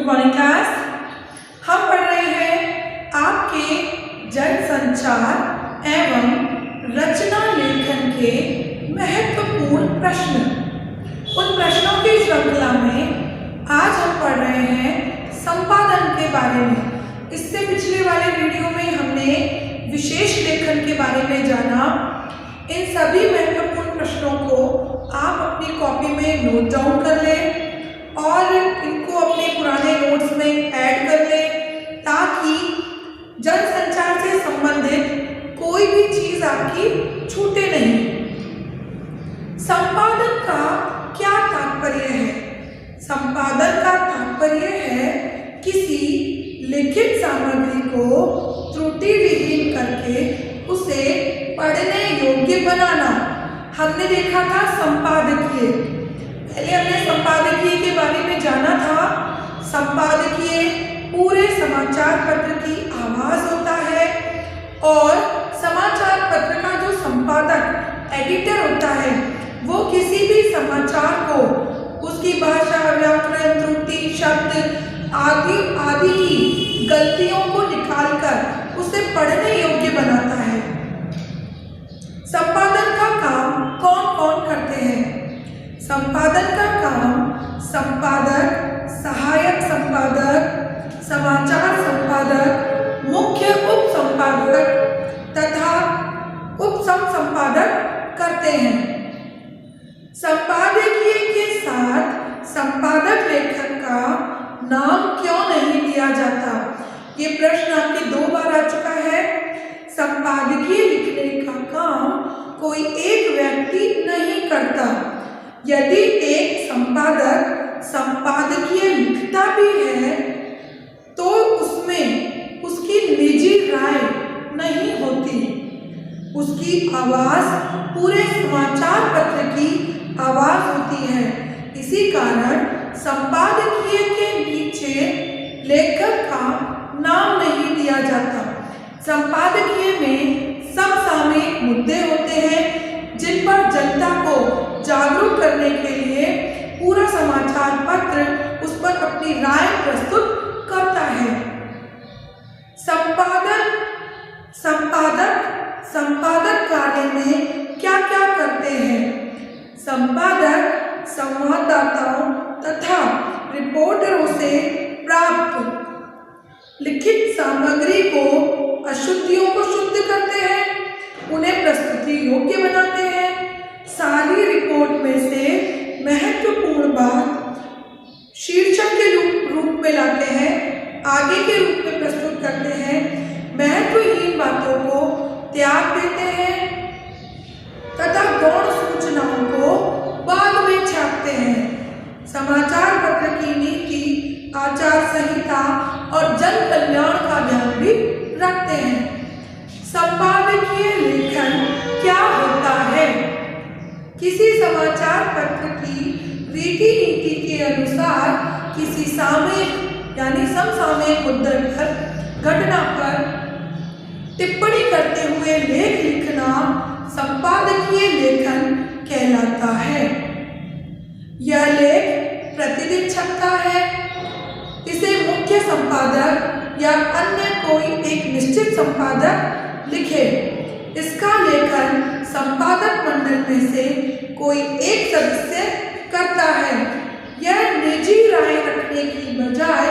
Morning class. हम पढ़ रहे हैं आपके जनसंचार एवं रचना लेखन के महत्वपूर्ण प्रश्न। उन प्रश्नों की श्रृंखला में आज हम पढ़ रहे हैं संपादन के बारे में। इससे पिछले वाले वीडियो में हमने विशेष लेखन के बारे में जाना। इन सभी महत्वपूर्ण प्रश्नों को आप अपनी कॉपी में नोट डाउन कर लें और इनको अपने पुराने नोट्स में ऐड कर लें ताकि जनसंचार से संबंधित कोई भी चीज आपकी छूटे नहीं। संपादन का क्या तात्पर्य है? संपादन का तात्पर्य है किसी लिखित सामग्री को त्रुटि विहीन करके उसे पढ़ने योग्य बनाना। हमने देखा था संपादकीय। पहले हमने संपादकीय के बारे में जाना था। संपादकीय पूरे समाचार पत्र की आवाज होता है और समाचार पत्र का जो संपादक एडिटर होता है वो किसी भी समाचार को उसकी भाषा, व्याकरण, त्रुटि, शब्द आदि की गलतियों को निकालकर उसे पढ़ने योग्य बनाता है। संपादन का काम कौन कौन करते हैं? संपादन का काम संपादक, सहायक संपादक, समाचार संपादक, मुख्य उप संपादक तथा उप संपादक करते हैं। संपादकीय के साथ संपादक लेखन का नाम क्यों नहीं दिया जाता? ये प्रश्न आपके 2 बार आ चुका है। संपादकीय लिखने का काम कोई एक व्यक्ति नहीं करता। यदि एक संपादक संपादकीय लिखता भी है तो उसमें उसकी निजी राय नहीं होती। उसकी आवाज पूरे समाचार पत्र की आवाज होती है। इसी कारण संपादकीय के नीचे लेखक का नाम नहीं दिया जाता। संपादकीय में समसामयिक मुद्दे होते हैं जिन पर जनता को जागरूक करने के लिए पूरा समाचार पत्र उस पर अपनी राय प्रस्तुत करता है। संपादक कार्य में क्या क्या करते हैं? संपादक संवाददाताओं तथा रिपोर्टरों से प्राप्त लिखित सामग्री को अशुद्धियों को शुद्ध करते हैं, उन्हें प्रस्तुति योग्य बनाते हैं, सारी रिपोर्ट में से महत्वपूर्ण बात शीर्षक के रूप में लाते हैं, आगे के रूप में प्रस्तुत करते हैं, महत्वहीन बातों को त्याग देते हैं तथा गौण सूचनाओं को बाद में छापते हैं। समाचार पत्र की नीति, आचार संहिता और जन कल्याण का ध्यान भी रखते हैं। संपादकीय लेखन क्या होता है? किसी समाचार पत्र की रीति नीति के अनुसार किसी सामयिक यानी समसामयिक मुद्दे पर, घटना पर टिप्पणी करते हुए लेख लिखना संपादकीय लेखन कहलाता है। यह लेख प्रतिदिन छपता है। इसे मुख्य संपादक या अन्य कोई एक निश्चित संपादक लिखे। इसका लेखन संपादक मंडल में से कोई एक सदस्य करता है। यह निजी राय रखने की बजाय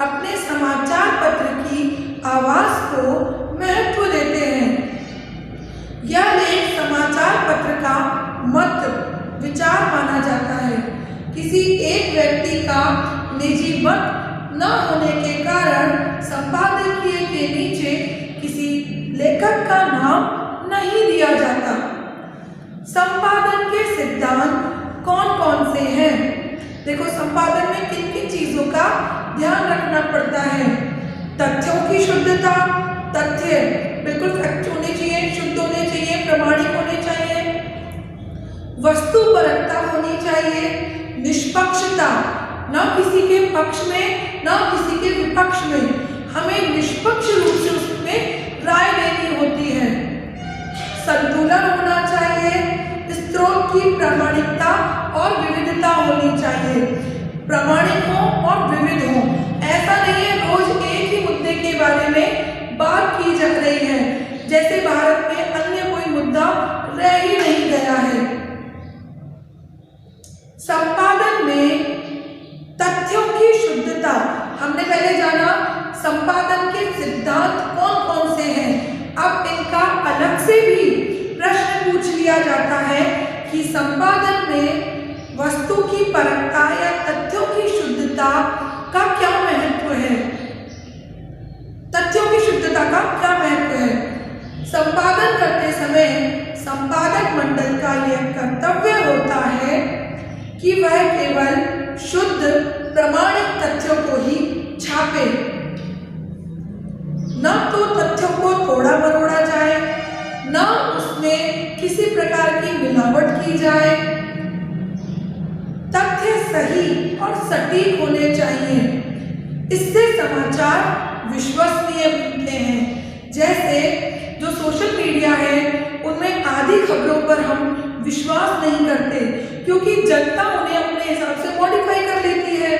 अपने समाचार पत्र की आवाज को महत्व देते हैं। यह लेख समाचार पत्र का मत विचार माना जाता है। किसी एक व्यक्ति का निजी मत न होने के कारण संपादकीय के नीचे किसी लेखक का नाम नहीं दिया जाता। संपादन के सिद्धांत कौन कौन से हैं? देखो, संपादन में किन किन चीजों का ध्यान रखना पड़ता है? तथ्यों की शुद्धता, तथ्य बिल्कुल फैक्ट होने चाहिए, शुद्ध होने चाहिए, प्रामाणिक होने चाहिए, वस्तुपरकता होनी चाहिए, निष्पक्षता, न किसी के पक्ष में न किसी के विपक्ष में, हमें निष्पक्ष रूप से उसमें राय देनी होती है। संतुलन होना चाहिए, स्रोत की प्रामाणिकता और विविधता होनी चाहिए। प्रामाणिक हो और विविध हो, बारे में बात की जा रही है, जैसे भारत में अन्य कोई मुद्दा रह ही नहीं गया है। संपादन में तथ्यों की शुद्धता, हमने पहले जाना संपादन के सिद्धांत कौन कौन से हैं। अब इनका अलग से भी प्रश्न पूछ लिया जाता है कि संपादन में वस्तु की परखता या तथ्यों की शुद्धता का क्या महत्व है। तथ्यों की शुद्धता का क्या महत्व है। संपादन करते समय संपादक मंडल का यह कर्तव्य होता है कि वह केवल शुद्ध प्रमाणित तथ्यों को ही छापे, न तो तथ्यों को तोड़ा मरोड़ा जाए, न उसमें किसी प्रकार की मिलावट की जाए। तथ्य सही और सटीक होने चाहिए, इससे समाचार विश्वसनीय बनते हैं। जैसे जो सोशल मीडिया है उनमें आधी खबरों पर हम विश्वास नहीं करते, क्योंकि जनता उन्हें अपने हिसाब से मॉडिफाई कर लेती है,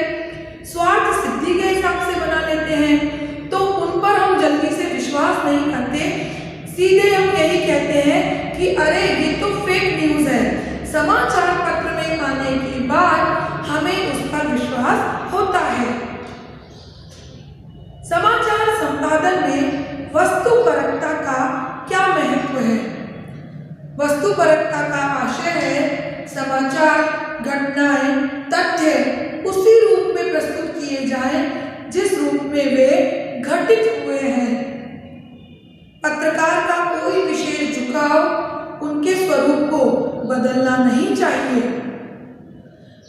स्वार्थ सिद्धि के हिसाब से बना लेते हैं, तो उन पर हम जल्दी से विश्वास नहीं करते। सीधे हम यही कहते हैं कि अरे ये तो फेक न्यूज़ है। समाचार पत्र में आने के बाद हमें उस पर विश्वास होता है। समाचार संपादन में वस्तुपरकता का क्या महत्व है। वस्तुपरकता का आशय है समाचार, घटनाएं, तथ्य उसी रूप में प्रस्तुत किए जाएं जिस रूप में वे घटित हुए हैं। पत्रकार का कोई विशेष झुकाव उनके स्वरूप को बदलना नहीं चाहिए।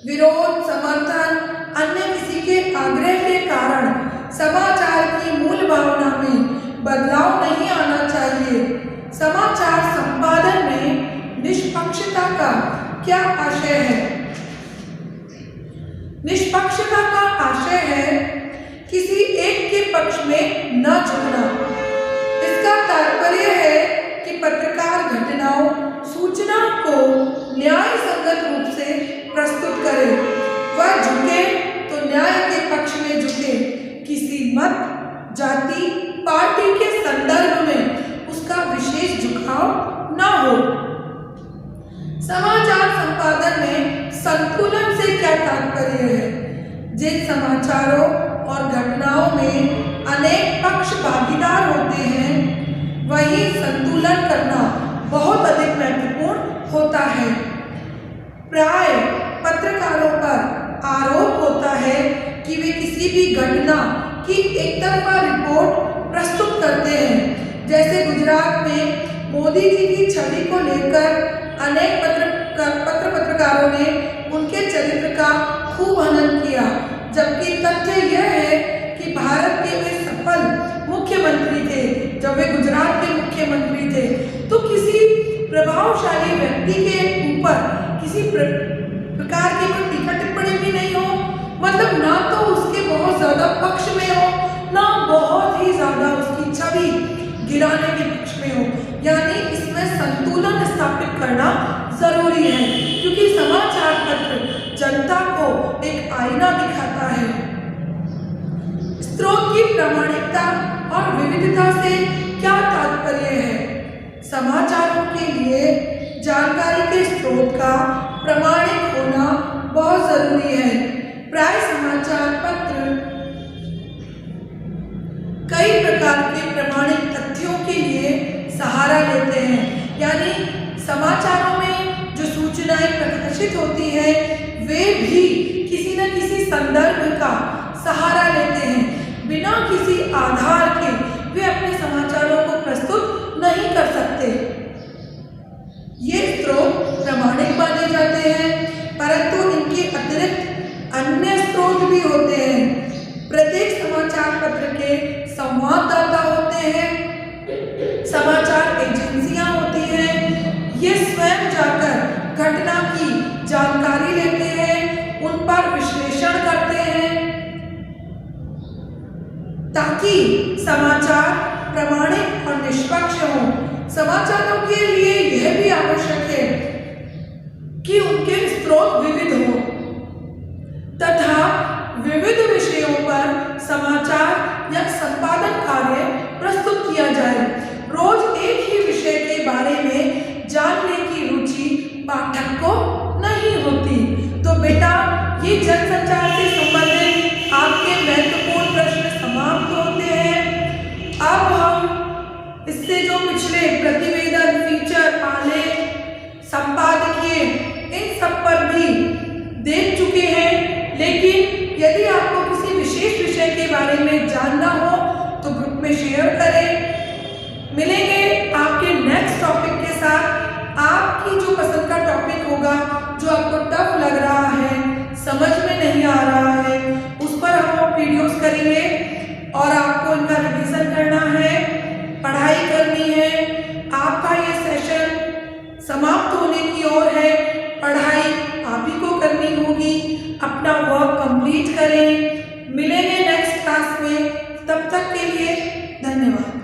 विरोध, समर्थन, अन्य किसी के आग्रह के कारण समाचार की मूल भावना में बदलाव नहीं आना चाहिए। समाचार संपादन में निष्पक्षता का क्या आशय है। निष्पक्षता का आशय है किसी एक के पक्ष में न झुकना। इसका तात्पर्य है कि पत्रकार घटनाओं, सूचना को न्याय संगत रूप से प्रस्तुत करे। वह झुके तो न्याय के पक्ष में झुके, किसी मत, जाति, पार्टी के संदर्भ में उसका विशेष झुकाव न हो। समाचार संपादन में संतुलन से क्या तात्पर्य है। जिन समाचारों और घटनाओं में अनेक पक्ष भागीदार होते हैं, वही संतुलन करना बहुत अधिक महत्वपूर्ण होता है। प्राय पत्रकारों पर आरोप होता है कि वे किसी भी घटना की एक तरफा रिपोर्ट प्रस्तुत करते हैं। जैसे गुजरात में मोदी जी की छवि को लेकर अनेक पत्रकारों ने उनके चरित्र का खूब हनन किया, जबकि तथ्य यह है कि भारत के वे सफल मुख्यमंत्री थे। जब वे गुजरात के मुख्यमंत्री थे तो किसी प्रभावशाली व्यक्ति के ऊपर किसी प्रकार की कोई टीका टिप्पणी भी नहीं हो, मतलब ना तो उसके बहुत ज्यादा पक्ष में हो, ना बहुत ही ज्यादा उसकी छवि गिराने के पक्ष में हो। यानी इसमें संतुलन स्थापित करना जरूरी है, क्योंकि समाचार पत्र जनता को एक आईना दिखाता है। स्रोत की प्रामाणिकता और विविधता से क्या तात्पर्य है। समाचारों के लिए जानकारी के स्रोत का प्रामाणिक होना बहुत जरूरी है। प्राय समाचार पत्र कई प्रकार के प्रामाणिक तथ्यों के लिए सहारा लेते हैं, यानी समाचारों में जो सूचनाएं प्रकाशित होती हैं वे भी किसी न किसी संदर्भ का सहारा लेते हैं। बिना किसी आधार के वे अपने समाचारों को प्रस्तुत नहीं कर सकते। ये स्रोत प्रामाणिक माने जाते हैं, परंतु इनके अतिरिक्त अन्य स्रोत भी होते हैं। प्रत्येक समाचार पत्र के संवाददाता होते हैं, समाचार एजेंसियां होती हैं। ये स्वयं जाकर घटना की जानकारी लेते हैं, उन पर विश्लेषण करते हैं, ताकि समाचार प्रामाणिक और निष्पक्ष हों। समाचारों के लिए यह भी आवश्यक है कि उनके स्रोत विविध हों तथा विविध विषयों पर समाचार या संपादन कार्य प्रस्तुत किया जाए। रोज एक ही विषय के बारे में जानने की रुचि पाठक को नहीं होती। तो बेटा, ये जनसंचार से संबंधित आपके महत्वपूर्ण प्रश्न समाप्त होते हैं। अब हम इससे जो पिछले प्रतिवेदन, फीचर, आलेख, संपादकीय, इन सब पर भी देख चुके हैं, लेकिन यदि आपको किसी विशेष विषय के बारे में जानना हो तो ग्रुप में शेयर करें। मिलेंगे आपके नेक्स्ट टॉपिक के साथ। आपकी जो पसंद का टॉपिक होगा, जो आपको टफ लग रहा है, समझ में नहीं आ रहा है, उस पर हम वीडियोस करेंगे और आपको इनका रिवीजन करना है, पढ़ाई करनी है। आपका ये सेशन समाप्त होने की ओर है। पढ़ाई आप ही को करनी होगी। अपना वर्क कंप्लीट करें। मिलेंगे नेक्स्ट क्लास में। तब तक के लिए धन्यवाद।